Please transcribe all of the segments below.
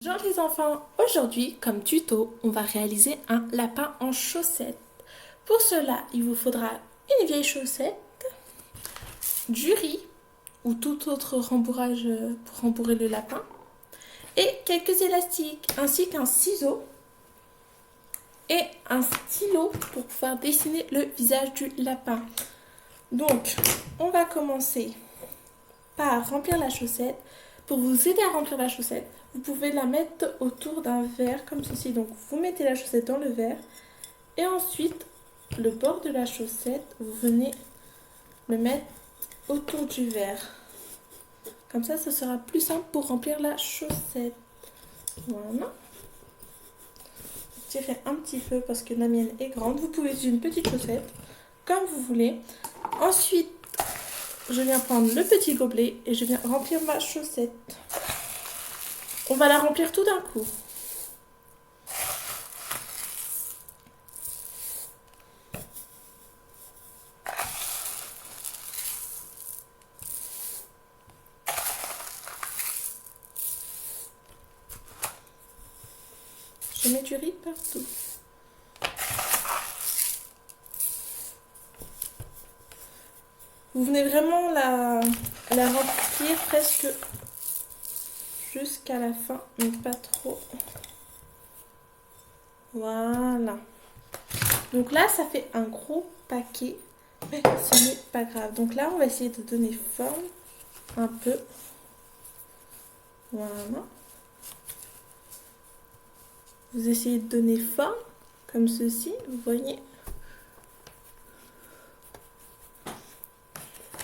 Bonjour les enfants, aujourd'hui comme tuto, on va réaliser un lapin en chaussettes. Pour cela, il vous faudra une vieille chaussette, du riz ou tout autre rembourrage pour rembourrer le lapin et quelques élastiques ainsi qu'un ciseau et un stylo pour pouvoir dessiner le visage du lapin. Donc, on va commencer par remplir la chaussette. Pour vous aider à remplir la chaussette, vous pouvez la mettre autour d'un verre comme ceci. Donc vous mettez la chaussette dans le verre et ensuite le bord de la chaussette, vous venez le mettre autour du verre. Comme ça, ce sera plus simple pour remplir la chaussette. Voilà. Tirez un petit peu parce que la mienne est grande. Vous pouvez utiliser une petite chaussette comme vous voulez. Ensuite, je viens prendre le petit gobelet et je viens remplir ma chaussette. On va la remplir tout d'un coup. Je mets du riz partout. Vous venez vraiment la remplir presque jusqu'à la fin, mais pas trop. Voilà. Donc là, ça fait un gros paquet, mais ce n'est pas grave. Donc là, on va essayer de donner forme un peu. Voilà. Vous essayez de donner forme, comme ceci, vous voyez.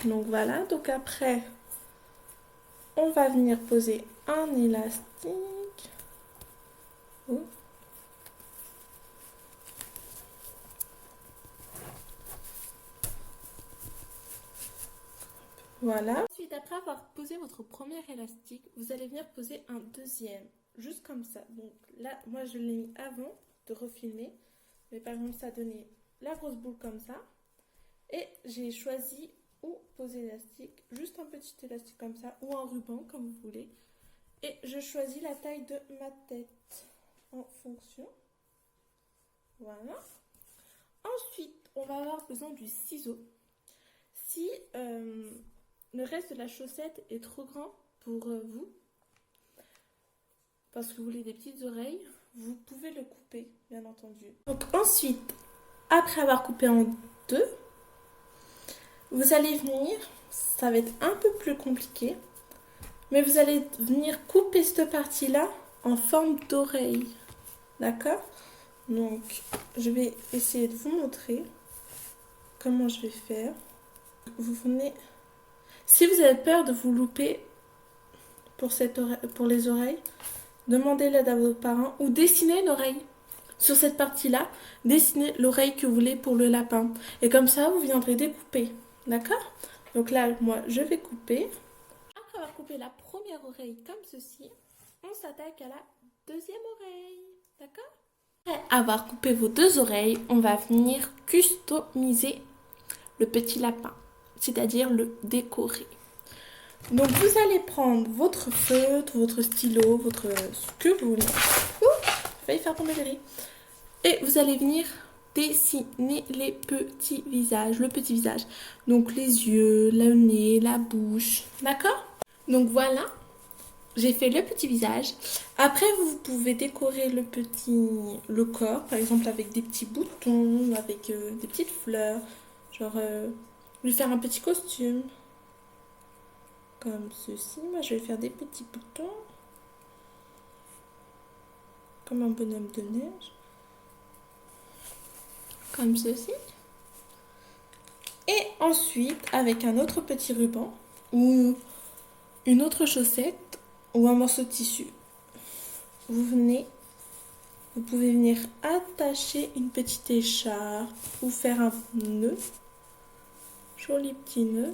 Donc voilà, donc après, on va venir poser un élastique. Oh. Voilà. Ensuite, après avoir posé votre premier élastique, vous allez venir poser un deuxième, juste comme ça. Donc là, moi je l'ai mis avant de refilmer, mais par exemple ça donnait la grosse boule comme ça. Et j'ai choisi ou poser l'élastique, juste un petit élastique comme ça, ou un ruban comme vous voulez. Et je choisis la taille de ma tête en fonction. Voilà. Ensuite, on va avoir besoin du ciseau. Si le reste de la chaussette est trop grand pour vous, parce que vous voulez des petites oreilles, vous pouvez le couper, bien entendu. Donc ensuite, après avoir coupé en deux, vous allez venir, ça va être un peu plus compliqué, mais vous allez venir couper cette partie-là en forme d'oreille. D'accord? Donc, je vais essayer de vous montrer comment je vais faire. Vous venez... Si vous avez peur de vous louper pour les oreilles, demandez l'aide à vos parents ou dessinez une oreille. Sur cette partie-là, dessinez l'oreille que vous voulez pour le lapin. Et comme ça, vous viendrez découper. D'accord? Donc là, moi, je vais couper. Après avoir coupé la première oreille comme ceci, on s'attaque à la deuxième oreille. D'accord? Après avoir coupé vos deux oreilles, on va venir customiser le petit lapin, c'est-à-dire le décorer. Donc vous allez prendre votre feutre, votre stylo, ce que vous voulez. Ouh, j'ai failli faire tomber le riz. Et vous allez venir dessiner les petits visages, le petit visage. Donc les yeux, le nez, la bouche. D'accord? Donc voilà, j'ai fait le petit visage. Après, vous pouvez décorer le corps, par exemple avec des petits boutons, avec des petites fleurs. Genre, lui faire un petit costume. Comme ceci. Moi, je vais faire des petits boutons. Comme un bonhomme de neige. Comme ceci. Et ensuite, avec un autre petit ruban ou une autre chaussette ou un morceau de tissu, vous pouvez venir attacher une petite écharpe ou faire un nœud. Joli petit nœud.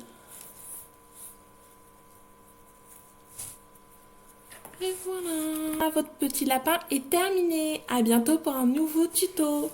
Et voilà, votre petit lapin est terminé. À bientôt pour un nouveau tuto.